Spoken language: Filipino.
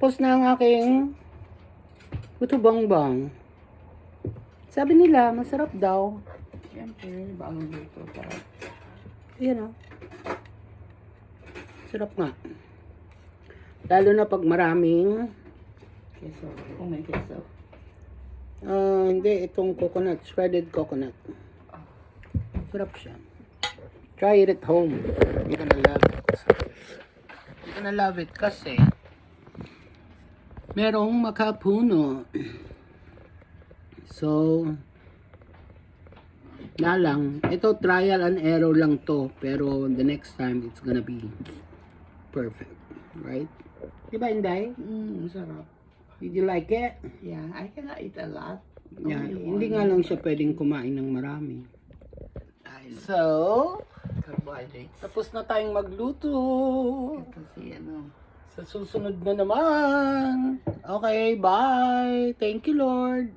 Tapos na ang aking puto bongbong. Sabi nila, masarap daw. Siyempre, bagong luto. Sarap. Ayan o. Sarap nga. Lalo na pag maraming, Keso. Kung may keso. hindi, itong coconut, shredded coconut. Sarap siya. Try it at home. You're gonna love it. You're gonna love it kasi merong makapuno. So, lang. Ito, trial and error lang to. Pero the next time, it's gonna be perfect. Right? Diba, Inday? Sarap. Did you like it? Yeah, I cannot eat a lot. Yeah, Only hindi one. nga lang siya pwedeng kumain ng marami. Dahil So, carbohydrates. tapos na tayong magluto. Kasi ano. Sa susunod na naman. Okay, bye. Thank you, Lord.